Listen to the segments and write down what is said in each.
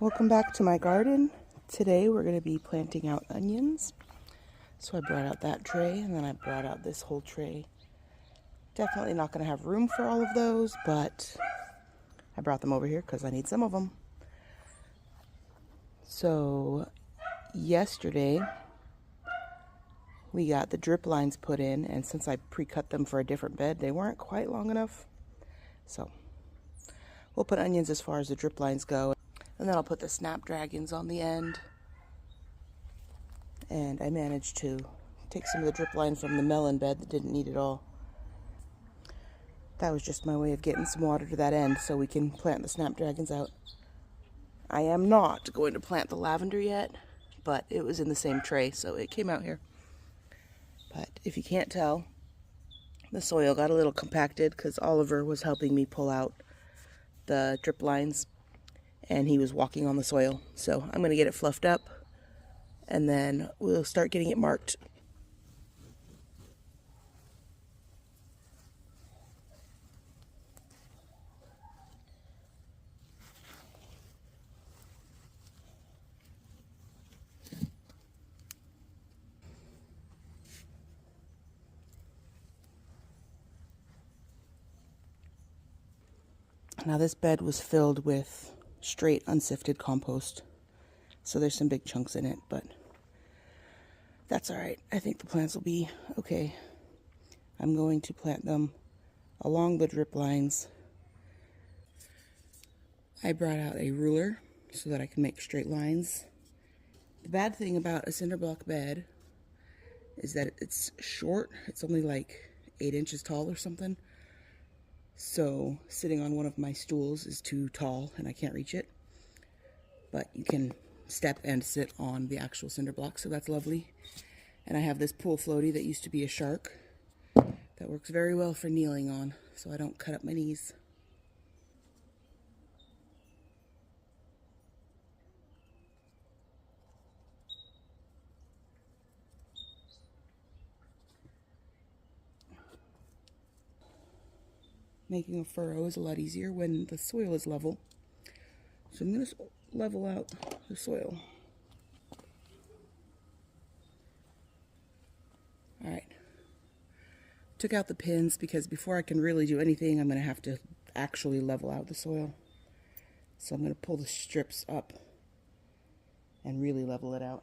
Welcome back to my garden. Today we're going to be planting out onions. So I brought out that tray and then I brought out this whole tray. Definitely not going to have room for all of those, but I brought them over here because I need some of them. So yesterday we got the drip lines put in, and since I pre-cut them for a different bed, they weren't quite long enough. So we'll put onions as far as the drip lines go. And then I'll put the snapdragons on the end. And I managed to take some of the drip line from the melon bed that didn't need it all. That was just my way of getting some water to that end so we can plant the snapdragons out. I am not going to plant the lavender yet, but it was in the same tray, so it came out here. But if you can't tell, the soil got a little compacted because Oliver was helping me pull out the drip lines. And he was walking on the soil. So I'm going to get it fluffed up, and then we'll start getting it marked. Now this bed was filled with straight unsifted compost, so there's some big chunks in it, but that's all right. I think the plants will be okay. I'm going to plant them along the drip lines. I brought out a ruler so that I can make straight lines. The bad thing about a cinder block bed is that it's short. It's only like 8 inches tall or something. So sitting on one of my stools is too tall and I can't reach it. But you can step and sit on the actual cinder block, so that's lovely. And I have this pool floaty that used to be a shark that works very well for kneeling on, so I don't cut up my knees. Making a furrow is a lot easier when the soil is level. So I'm going to level out the soil. Alright. Took out the pins because before I can really do anything, I'm going to have to actually level out the soil. So I'm going to pull the strips up and really level it out.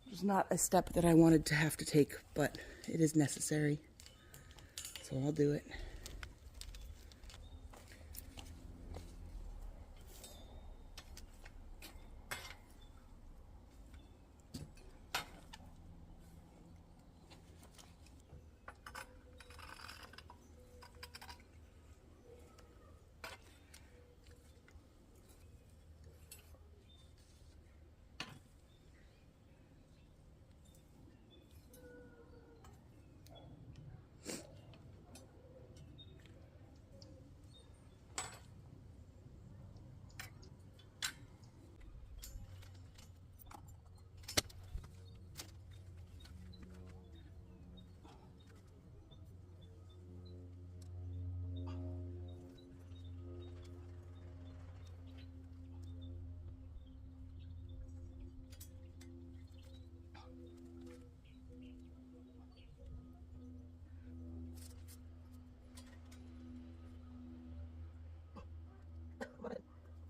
It's not a step that I wanted to have to take, but it is necessary. So I'll do it.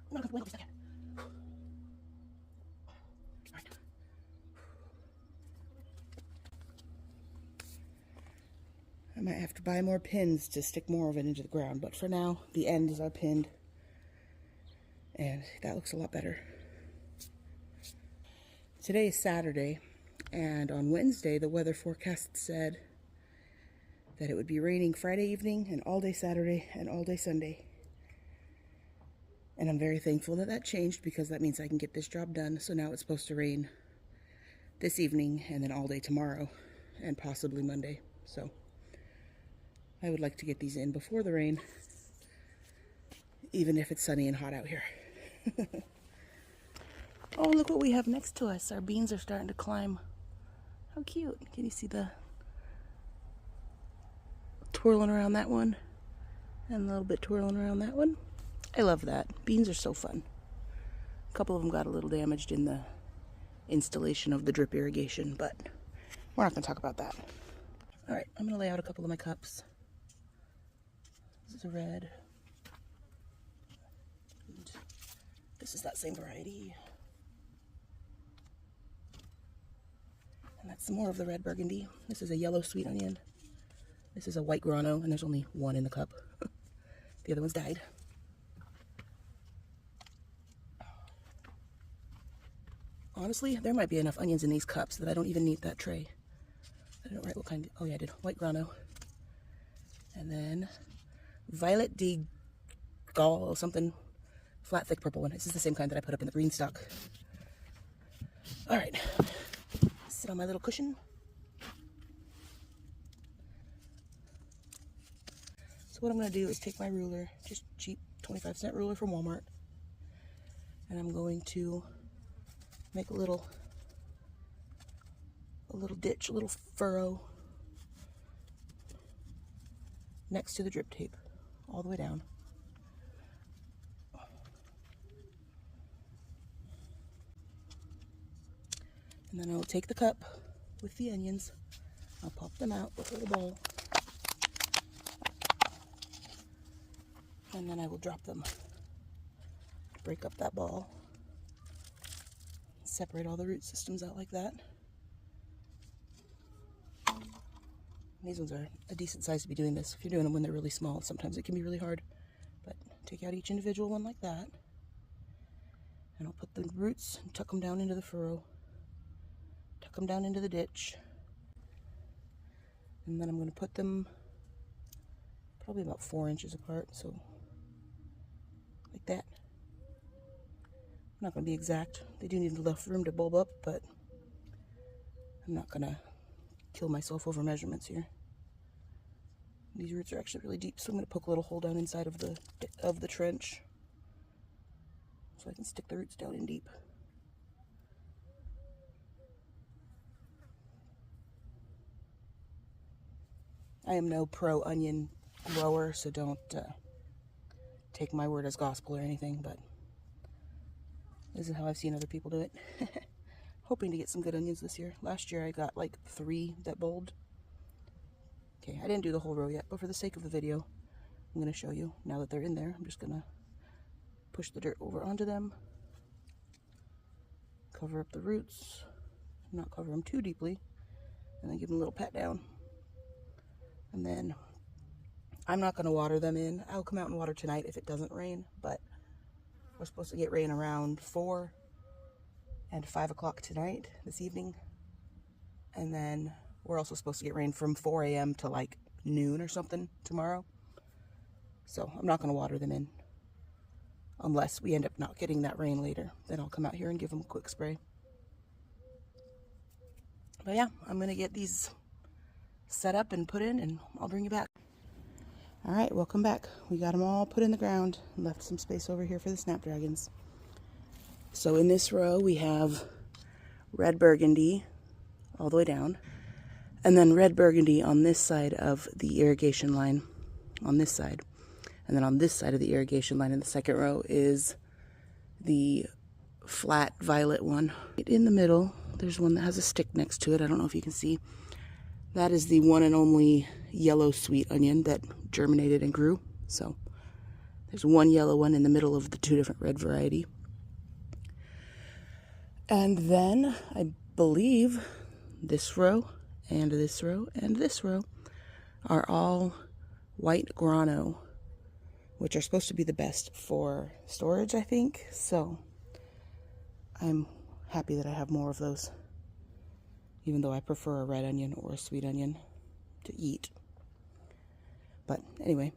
I'm not going to wait a second. Right. I might have to buy more pins to stick more of it into the ground, but for now, the ends are pinned, and that looks a lot better. Today is Saturday, and on Wednesday, the weather forecast said that it would be raining Friday evening and all day Saturday and all day Sunday. And I'm very thankful that that changed because that means I can get this job done. So now it's supposed to rain this evening and then all day tomorrow and possibly Monday. So I would like to get these in before the rain, even if it's sunny and hot out here. Oh, look what we have next to us. Our beans are starting to climb. How cute. Can you see the twirling around that one, and a little bit twirling around that one. I love that. Beans are so fun. A couple of them got a little damaged in the installation of the drip irrigation, but we're not going to talk about that. All right, I'm going to lay out a couple of my cups. This is a red. And this is that same variety. And that's some more of the red burgundy. This is a yellow sweet onion. This is a white grano, and there's only one in the cup. The other one's died. Honestly, there might be enough onions in these cups that I don't even need that tray. I don't know what kind. Oh yeah, I did. White grano. And then Violet de Gaulle, something. Flat, thick purple one. This is the same kind that I put up in the green stock. All right. Sit on my little cushion. So what I'm going to do is take my ruler, just cheap 25-cent ruler from Walmart, and I'm going to make a little ditch, a little furrow next to the drip tape, all the way down. And then I'll take the cup with the onions, I'll pop them out with a little bowl, and then I will drop them. Break up that ball, separate all the root systems out like that. These ones are a decent size to be doing this. If you're doing them when they're really small, sometimes it can be really hard. But take out each individual one like that, and I'll put the roots and tuck them down into the furrow, tuck them down into the ditch, and then I'm going to put them probably about 4 inches apart, so like that. I'm not going to be exact. They do need enough room to bulb up, but I'm not going to kill myself over measurements here. These roots are actually really deep, so I'm going to poke a little hole down inside of the trench so I can stick the roots down in deep. I am no pro onion grower, so don't take my word as gospel or anything, but this is how I've seen other people do it. Hoping to get some good onions this year. Last year I got like 3 that bulbed. Okay, I didn't do the whole row yet, but for the sake of the video, I'm going to show you. Now that they're in there, I'm just going to push the dirt over onto them. Cover up the roots. Not cover them too deeply. And then give them a little pat down. And then I'm not going to water them in. I'll come out and water tonight if it doesn't rain, but we're supposed to get rain around 4 and 5 o'clock tonight, this evening. And then we're also supposed to get rain from 4 a.m. to like noon or something tomorrow. So I'm not going to water them in unless we end up not getting that rain later. Then I'll come out here and give them a quick spray. But yeah, I'm going to get these set up and put in, and I'll bring you back. All right, welcome back. We got them all put in the ground and left some space over here for the snapdragons. So in this row we have red burgundy all the way down, and then red burgundy on this side of the irrigation line, on this side. And then on this side of the irrigation line in the second row is the flat violet one. In the middle, there's one that has a stick next to it. I don't know if you can see. That is the one and only yellow sweet onion that germinated and grew. So there's one yellow one in the middle of the 2 different red variety. And then I believe this row and this row and this row are all white grano, which are supposed to be the best for storage, I think. So I'm happy that I have more of those, even though I prefer a red onion or a sweet onion to eat. But anyway,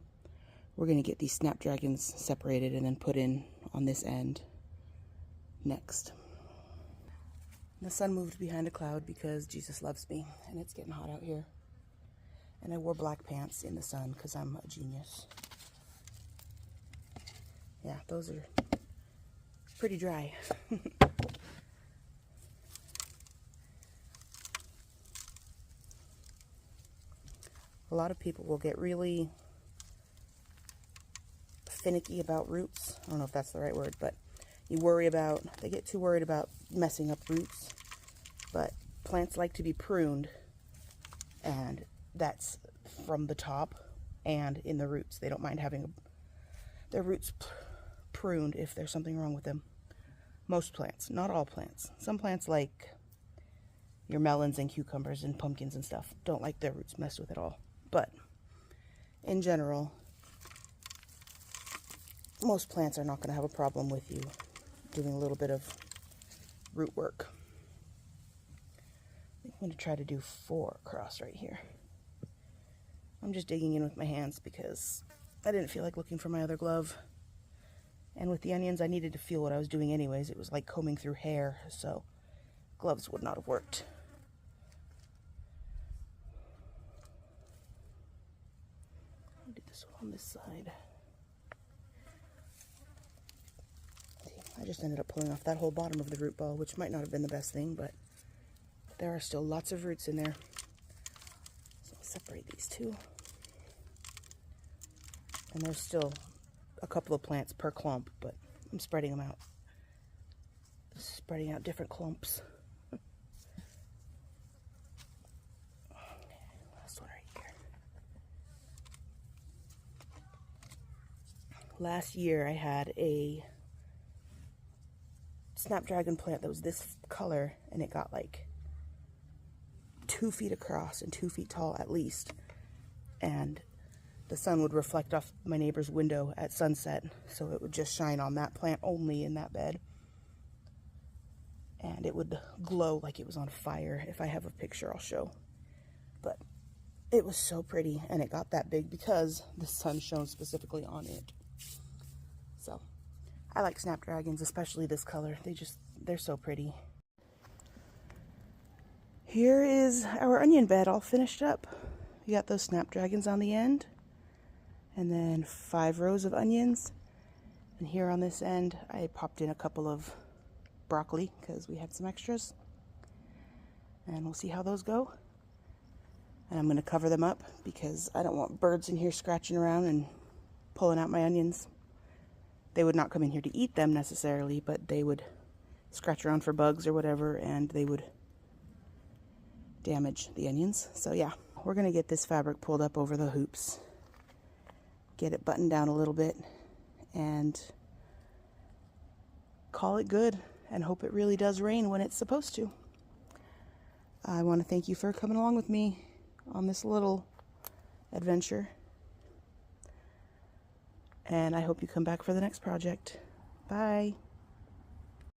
we're going to get these snapdragons separated and then put in on this end next. The sun moved behind a cloud because Jesus loves me, and it's getting hot out here. And I wore black pants in the sun because I'm a genius. Yeah, those are pretty dry. A lot of people will get really finicky about roots. I don't know if that's the right word, but they get too worried about messing up roots. But plants like to be pruned, and that's from the top and in the roots. They don't mind having their roots pruned if there's something wrong with them. Most plants, not all plants. Some plants, like your melons and cucumbers and pumpkins and stuff, don't like their roots messed with at all. But in general, most plants are not going to have a problem with you doing a little bit of root work. I think I'm going to try to do 4 across right here. I'm just digging in with my hands because I didn't feel like looking for my other glove. And with the onions, I needed to feel what I was doing anyways. It was like combing through hair, so gloves would not have worked. I'll do this one on this side. I just ended up pulling off that whole bottom of the root ball, which might not have been the best thing, but there are still lots of roots in there. So I'll separate these two. And there's still a couple of plants per clump, but I'm spreading them out. Spreading out different clumps. Last one right here. Last year I had a snapdragon plant that was this color, and it got like 2 feet across and 2 feet tall at least. And the sun would reflect off my neighbor's window at sunset, so it would just shine on that plant only in that bed. And it would glow like it was on fire. If I have a picture, I'll show. But it was so pretty, and it got that big because the sun shone specifically on it. So I like snapdragons, especially this color. They're so pretty. Here is our onion bed all finished up. We got those snapdragons on the end, and then 5 rows of onions. And here on this end, I popped in a couple of broccoli because we had some extras. And we'll see how those go. And I'm going to cover them up because I don't want birds in here scratching around and pulling out my onions. They would not come in here to eat them necessarily, but they would scratch around for bugs or whatever, and they would damage the onions. So yeah, we're going to get this fabric pulled up over the hoops, get it buttoned down a little bit, and call it good, and hope it really does rain when it's supposed to. I want to thank you for coming along with me on this little adventure, and I hope you come back for the next project. Bye.